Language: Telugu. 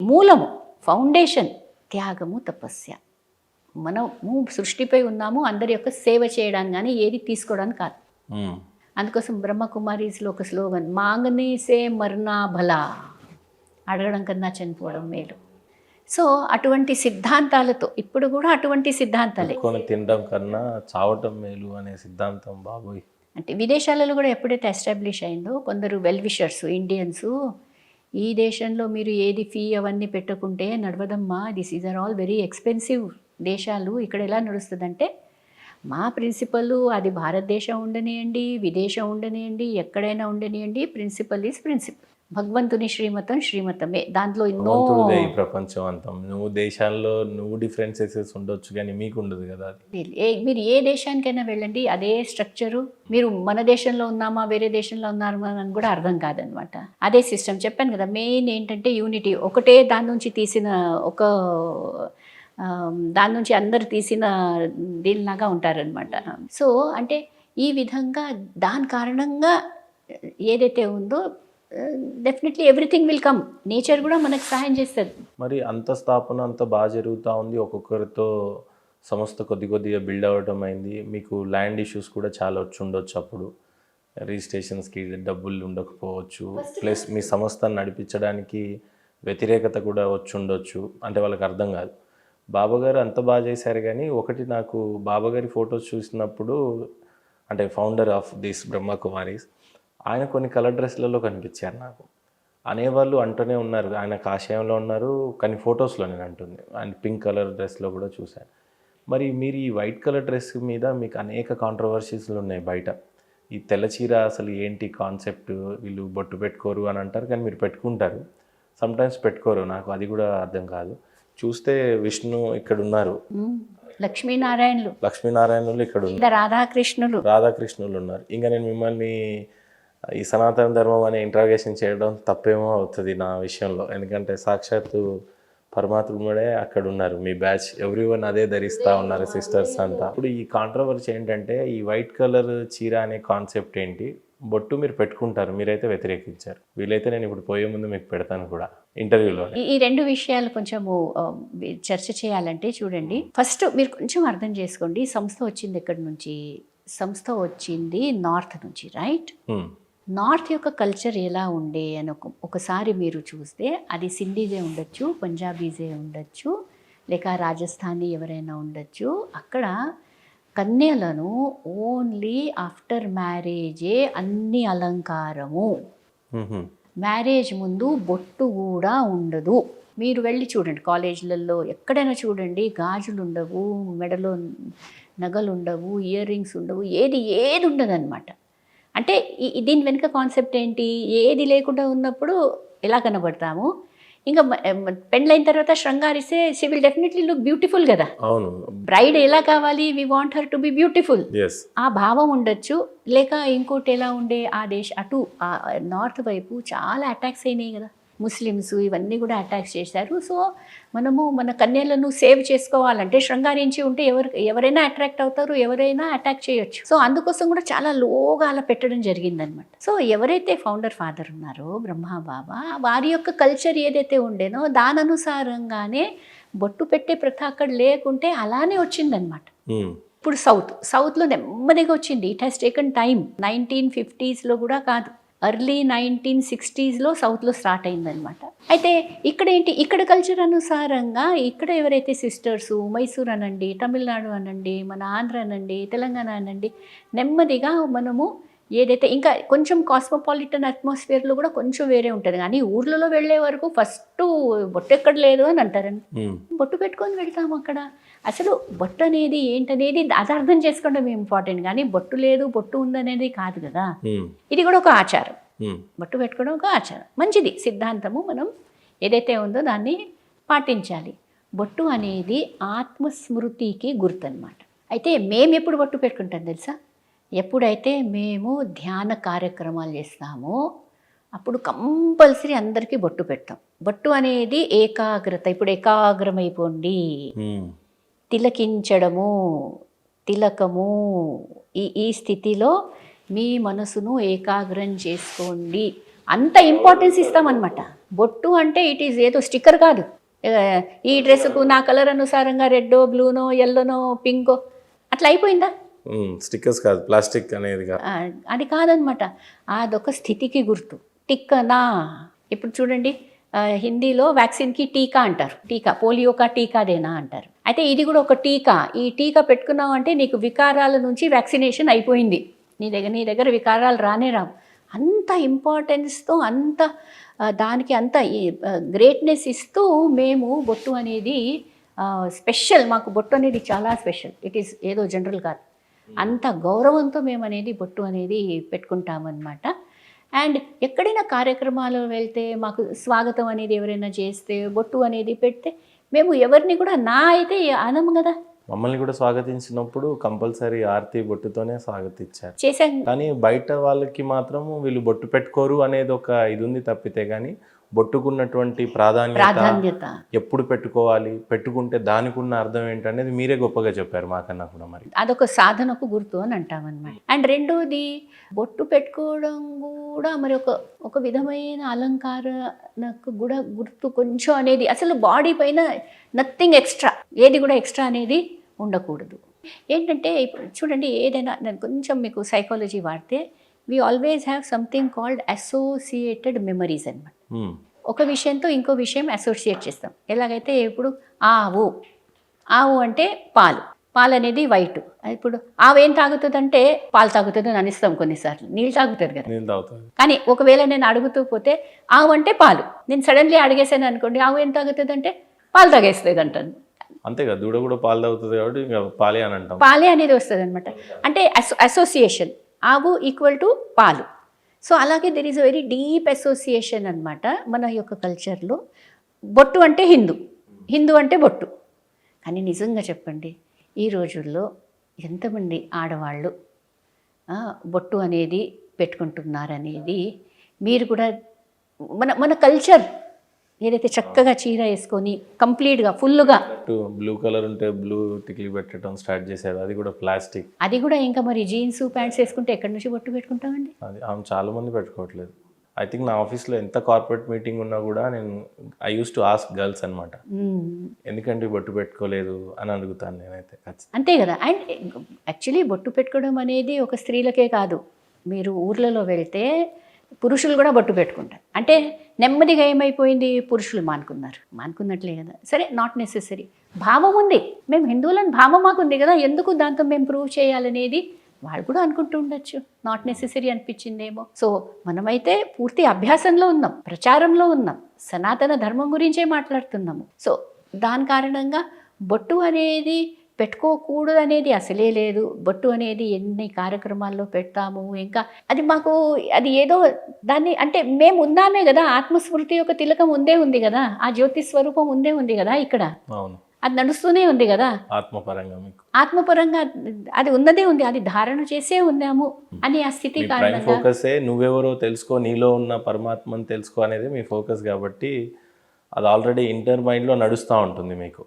మూలము, ఫౌండేషన్ త్యాగము, తపస్య. మనము సృష్టిపై ఉన్నాము అందరి యొక్క సేవ చేయడానికి, కానీ ఏది తీసుకోవడానికి కాదు. అందుకోసం బ్రహ్మకుమారీస్లో ఒక స్లోగన్, మాంగనే సే మర్నా భలా, అడగడం కన్నా చనిపోవడం మేలు. సో అటువంటి సిద్ధాంతాలతో ఇప్పుడు కూడా అటువంటి సిద్ధాంతాలే, తినడం కన్నా చావటం మేలు అనే సిద్ధాంతం బాబోయ్. అంటే విదేశాలలో కూడా ఎప్పుడైతే ఎస్టాబ్లిష్ అయిందో కొందరు వెల్ విషర్స్ ఇండియన్స్, ఈ దేశంలో మీరు ఏది ఫీ అవన్నీ పెట్టుకుంటే నడవదమ్మా, this is are all very expensive దేశాలు, ఇక్కడ ఎలా నడుస్తుందంటే మా ప్రిన్సిపల్, అది భారతదేశం ఉండనియండి, విదేశం ఉండనియండి, ఎక్కడైనా ఉండనియండి, ప్రిన్సిపల్ ఈజ్ ప్రిన్సిపల్. భగవంతుని శ్రీమతం శ్రీమతమే, దాంట్లో ఎన్నో ప్రపంచం అంతా నువ్వు దేశాల్లో నువ్వు డిఫరెన్సెస్ ఉండొచ్చు కానీ మీకు ఉండదు కదా. మీరు ఏ దేశానికైనా వెళ్ళండి అదే స్ట్రక్చరు, మీరు మన దేశంలో ఉన్నామా వేరే దేశంలో ఉన్నామా అని కూడా అర్థం కాదనమాట. అదే సిస్టమ్ చెప్పాను కదా, మెయిన్ ఏంటంటే యూనిటీ, ఒకటే దాని నుంచి తీసిన ఒక దాని నుంచి అందరు తీసిన దీనిలాగా ఉంటారనమాట. సో అంటే ఈ విధంగా దాని కారణంగా ఏదైతే ఉందో definitely everything will come, nature కూడా మనకు సహాయం చేస్తుంది. మరి అంత స్థాపన అంత బాగా జరుగుతూ ఉంది, ఒక్కొక్కరితో సంస్థ కొద్దిగా బిల్డ్ అవ్వడం అయింది. మీకు ల్యాండ్ ఇష్యూస్ కూడా చాలా వచ్చి ఉండొచ్చు, అప్పుడు రిజిస్ట్రేషన్స్కి డబ్బులు ఉండకపోవచ్చు, ప్లస్ మీ సంస్థను నడిపించడానికి వ్యతిరేకత కూడా వచ్చి ఉండొచ్చు, అంటే వాళ్ళకి అర్థం కాదు. బాబాగారు అంత బాగా చేశారు, కానీ ఒకటి నాకు బాబాగారి ఫొటోస్ చూసినప్పుడు, అంటే ఫౌండర్ ఆఫ్ దిస్ బ్రహ్మకుమారీస్, ఆయన కొన్ని కలర్ డ్రెస్లలో కనిపించారు నాకు. అనేవాళ్ళు అంటూనే ఉన్నారు ఆయన కాషాయంలో ఉన్నారు, కానీ ఫొటోస్లో నేను అంటుంది ఆయన పింక్ కలర్ డ్రెస్లో కూడా చూశాను. మరి మీరు ఈ వైట్ కలర్ డ్రెస్ మీద మీకు అనేక కాంట్రవర్సీస్లు ఉన్నాయి బయట. ఈ తెల్ల చీర అసలు ఏంటి కాన్సెప్ట్, వీళ్ళు బొట్టు పెట్టుకోరు అని అంటారు, కానీ మీరు పెట్టుకుంటారు, సమ్టైమ్స్ పెట్టుకోరు, నాకు అది కూడా అర్థం కాదు. చూస్తే విష్ణు ఇక్కడ ఉన్నారు, లక్ష్మీనారాయణులు ఇక్కడ ఉన్నారు, రాధాకృష్ణులు ఉన్నారు. ఇంకా నేను మిమ్మల్ని ఈ సనాతన ధర్మం అనే ఇంట్రాగేషన్ చేయడం తప్పేమో అవుతుంది నా విషయంలో, ఎందుకంటే సాక్షాత్తు పరమాత్ముడే అక్కడ ఉన్నారు, మీ బ్యాచ్ ఎవ్రీవన్ అదే ధరిస్తూ ఉన్నారు సిస్టర్స్ అంతా. ఇప్పుడు ఈ కాంట్రవర్సీ ఏంటంటే ఈ వైట్ కలర్ చీర అనే కాన్సెప్ట్ ఏంటి, బొట్టు మీరు పెట్టుకుంటారు, మీరైతే వ్యతిరేకించారు. వీలైతే నేను ఇప్పుడు పోయే ముందు మీకు పెడతాను కూడా ఇంటర్వ్యూలో. ఈ రెండు విషయాలు కొంచెము చర్చ చేయాలంటే చూడండి, ఫస్ట్ మీరు కొంచెం అర్థం చేసుకోండి, సంస్థ వచ్చింది ఎక్కడి నుంచి, సంస్థ వచ్చింది నార్త్ నుంచి, రైట్? నార్త్ యొక్క కల్చర్ ఎలా ఉండే అని ఒకసారి మీరు చూస్తే అది సింధీజే ఉండొచ్చు, పంజాబీజే ఉండొచ్చు, లేక రాజస్థానీ ఎవరైనా ఉండొచ్చు. అక్కడ కన్యలను ఓన్లీ ఆఫ్టర్ మ్యారేజే అన్ని అలంకారము, మ్యారేజ్ ముందు బొట్టు కూడా ఉండదు. మీరు వెళ్ళి చూడండి కాలేజీలలో ఎక్కడైనా చూడండి, గాజులు ఉండవు, మెడలో నగలు ఉండవు, ఇయర్ రింగ్స్ ఉండవు, ఏది ఉండదు అనమాట. అంటే దీని వెనుక కాన్సెప్ట్ ఏంటి, ఏది లేకుండా ఉన్నప్పుడు ఎలా కనబడతాము, ఇంకా పెళ్ళైన తర్వాత శృంగారిస్తే she will definitely look beautiful కదా. అవును, బ్రైడ్ ఎలా కావాలి, we want her to be beautiful, ఆ భావం ఉండొచ్చు. లేక ఇంకోటి ఎలా ఉండే, ఆ అటు నార్త్ వైపు చాలా అటాక్స్ అయినాయి కదా, ముస్లిమ్స్ ఇవన్నీ కూడా అటాక్స్ చేశారు. సో మనము మన కన్యలను సేవ్ చేసుకోవాలంటే శృంగారించి ఉంటే ఎవరైనా అట్రాక్ట్ అవుతారు, ఎవరైనా అటాక్ చేయొచ్చు. సో అందుకోసం కూడా చాలా లోగా అలా పెట్టడం జరిగిందనమాట. సో ఎవరైతే ఫౌండర్ ఫాదర్ ఉన్నారో బ్రహ్మబాబా, వారి యొక్క కల్చర్ ఏదైతే ఉండేనో దాని అనుసారంగానే బొట్టు పెట్టే ప్రథ అక్కడ లేకుంటే అలానే వచ్చిందనమాట. ఇప్పుడు సౌత్లో నెమ్మదిగా వచ్చింది, it has taken time. 1950s కూడా కాదు, ఎర్లీ 1960s సౌత్లో స్టార్ట్ అయిందనమాట. అయితే ఇక్కడ ఏంటి, ఇక్కడ కల్చర్ అనుసారంగా ఇక్కడ ఎవరైతే సిస్టర్సు మైసూర్ అనండి, తమిళనాడు అనండి, మన ఆంధ్ర అనండి, తెలంగాణ అనండి, నెమ్మదిగా మనము ఏదైతే ఇంకా కొంచెం కాస్మోపాలిటన్ అట్మాస్ఫియర్లో కూడా కొంచెం వేరే ఉంటుంది, కానీ ఊర్లలో వెళ్ళే వరకు ఫస్ట్ బొట్టు ఎక్కడ లేదు అని అంటారండి. బొట్టు పెట్టుకొని వెళ్తాము అక్కడ. అసలు బొట్టు అనేది ఏంటనేది అది అర్థం చేసుకోవడం ఇంపార్టెంట్, కానీ బొట్టు లేదు బొట్టు ఉందనేది కాదు కదా. ఇది కూడా ఒక ఆచారం, బొట్టు పెట్టుకోవడం ఒక ఆచారం, మంచిది సిద్ధాంతము. మనం ఏదైతే ఉందో దాన్ని పాటించాలి. బొట్టు అనేది ఆత్మస్మృతికి గుర్తు అనమాట. అయితే మేము ఎప్పుడు బొట్టు పెట్టుకుంటాం తెలుసా, ఎప్పుడైతే మేము ధ్యాన కార్యక్రమాలు చేస్తామో అప్పుడు కంపల్సరీ అందరికీ బొట్టు పెడతాం. బొట్టు అనేది ఏకాగ్రత, ఇప్పుడు ఏకాగ్రమైపోండి, తిలకించడము, తిలకము, ఈ స్థితిలో మీ మనసును ఏకాగ్రం చేసుకోండి, అంత ఇంపార్టెన్స్ ఇస్తామన్నమాట. బొట్టు అంటే ఇట్ ఈజ్ ఏదో స్టిక్కర్ కాదు. ఆ, ఈ డ్రెస్కు నా కలర్ అనుసారంగా రెడ్డో బ్లూనో ఎల్లోనో పింకో అట్లా అయిపోయిందా? స్టిక్కర్స్ కాదు, ప్లాస్టిక్ అనేది కాదు. అది కాదనమాట. అదొక స్థితికి గుర్తు. టిక్కనా ఇప్పుడు చూడండి, హిందీలో వ్యాక్సిన్కి టీకా అంటారు. టీకా, పోలియోకా టీకాదేనా అంటారు. అయితే ఇది కూడా ఒక టీకా. ఈ టీకా పెట్టుకున్నావు అంటే నీకు వికారాల నుంచి వ్యాక్సినేషన్ అయిపోయింది. నీ దగ్గర వికారాలు రానే రావు. అంత ఇంపార్టెన్స్తో అంత దానికి అంత గ్రేట్నెస్ ఇస్తూ మేము బొట్టు అనేది స్పెషల్. మాకు బొట్టు అనేది చాలా స్పెషల్. ఇట్ ఈస్ ఏదో జనరల్ కాదు. అంత గౌరవంతో మేము అనేది బొట్టు అనేది పెట్టుకుంటామన్నమాట. అండ్ ఎక్కడైనా కార్యక్రమాలు వెళ్తే మాకు స్వాగతం అనేది ఎవరైనా చేస్తే బొట్టు అనేది పెడితే మేము ఎవరిని కూడా నా అయితే అనము కదా. మమ్మల్ని కూడా స్వాగతించినప్పుడు కంపల్సరీ ఆర్తి బొట్టుతోనే స్వాగతించారు. చేశాం. కానీ బయట వాళ్ళకి మాత్రం వీళ్ళు బొట్టు పెట్టుకోరు అనేది ఒక ఇది ఉంది తప్పితే, కానీ బొట్టుకున్నటువంటి ప్రాధాన్యత, ఎప్పుడు పెట్టుకోవాలి, పెట్టుకుంటే దానికి ఉన్న అర్థం ఏంటనేది మీరే గొప్పగా చెప్పారు మాకన్నా కూడా. మరి అదొక సాధనకు గుర్తు అని అంటామన్నమాట. అండ్ రెండోది, బొట్టు పెట్టుకోవడం కూడా మరి ఒక విధమైన అలంకారణకు కూడా గుర్తు కొంచెం అనేది. అసలు బాడీ పైన నథింగ్ ఎక్స్ట్రా, ఏది కూడా ఎక్స్ట్రా అనేది ఉండకూడదు. ఏంటంటే ఇప్పుడు చూడండి, ఏదైనా నేను కొంచెం మీకు సైకాలజీ వాడితే, we always have something called associated memories అన్నమాట. ఒక విషయంతో ఇంకో విషయం అసోసియేట్ చేస్తాం. ఎలాగైతే ఇప్పుడు ఆవు అంటే పాలు అనేది వైట్. ఇప్పుడు ఆవు ఏం తాగుతుందంటే పాలు తాగుతుంది అని అనిస్తాం కొన్నిసార్లు. నీళ్ళు తాగుతుంది కదా. కానీ ఒకవేళ నేను అడుగుతూ పోతే ఆవు అంటే పాలు, నేను సడన్లీ అడిగేసాను అనుకోండి, ఆవు ఏం తాగుతుంది అంటే పాలు తాగేస్తుంది అంటాను. అంతేగా, దూడ కూడా పాలు తాగుతుంది కాబట్టి ఇంకా పాలే అని అంటాం. పాలే అనేది వస్తుంది అనమాట. అంటే అసోసియేషన్, ఆవు ఈక్వల్ టు పాలు. సో అలాగే there is a very deep association అనమాట మన యొక్క కల్చర్లో. బొట్టు అంటే హిందూ అంటే బొట్టు. కానీ నిజంగా చెప్పండి, ఈ రోజుల్లో ఎంతమంది ఆడవాళ్ళు బొట్టు అనేది పెట్టుకుంటున్నారనేది మీరు కూడా మన కల్చర్ ఏదైతే చక్కగా చీర వేసుకొని కంప్లీట్గా ఫుల్గా బ్లూ కలర్ ఉంటే బ్లూ టిక్లీ పెట్టడం స్టార్ట్ చేశారు. అది కూడా ప్లాస్టిక్. అది కూడా ఇంకా మరి జీన్స్ ప్యాంట్స్ వేసుకుంటే ఎక్కడి నుంచి బొట్టు పెట్టుకుంటామండి? అది ఆమె చాలా మంది పెట్టుకోవట్లేదు. ఐ థింక్ నా ఆఫీస్లో ఎంత కార్పొరేట్ మీటింగ్ ఉన్నా కూడా I use to ask girls అనమాట, ఎందుకంటే బొట్టు పెట్టుకోలేదు అని అడుగుతాను నేనైతే. అంతే కదా. అండ్ యాక్చువల్లీ బొట్టు పెట్టుకోవడం అనేది ఒక స్త్రీలకే కాదు. మీరు ఊర్లలో వెళ్తే పురుషులు కూడా బొట్టు పెట్టుకుంటారు. అంటే నెమ్మదిగా ఏమైపోయింది, పురుషులు మానుకున్నట్లే కదా. సరే, నాట్ నెసెసరీ. భావం ఉంది, మేము హిందువులని భావం మాకుంది కదా, ఎందుకు దాంతో మేము ప్రూవ్ చేయాలనేది వాళ్ళు కూడా అనుకుంటూ ఉండొచ్చు. Not necessary అనిపించిందేమో. సో మనమైతే పూర్తి అభ్యాసంలో ఉన్నాం, ప్రచారంలో ఉన్నాం, సనాతన ధర్మం గురించే మాట్లాడుతున్నాము. సో దాని కారణంగా బొట్టు అనేది పెట్టుకోకూడదు అనేది అసలే లేదు. బొట్టు అనేది ఎన్ని కార్యక్రమాల్లో పెడతాము. ఇంకా అది ఏదో దాన్ని అంటే మేము ఉన్నామే కదా, ఆత్మస్మృతి యొక్క తిలకం ఉంది కదా, ఆ జ్యోతి స్వరూపం ఉంది కదా ఇక్కడ. అది నడుస్తూనే ఉంది కదా. ఆత్మపరంగా అది ఉన్నదే ఉంది, అది ధారణ చేసే ఉన్నాము అని ఆ స్థితి కారణంగా. ఫోకసే నువ్వెవరో తెలుసుకో, నీలో ఉన్న పరమాత్మని తెలుసుకో అనేది మీ ఫోకస్ కాబట్టి అది ఆల్రెడీ ఇంటర్ మైండ్లో నడుస్తూ ఉంటుంది మీకు.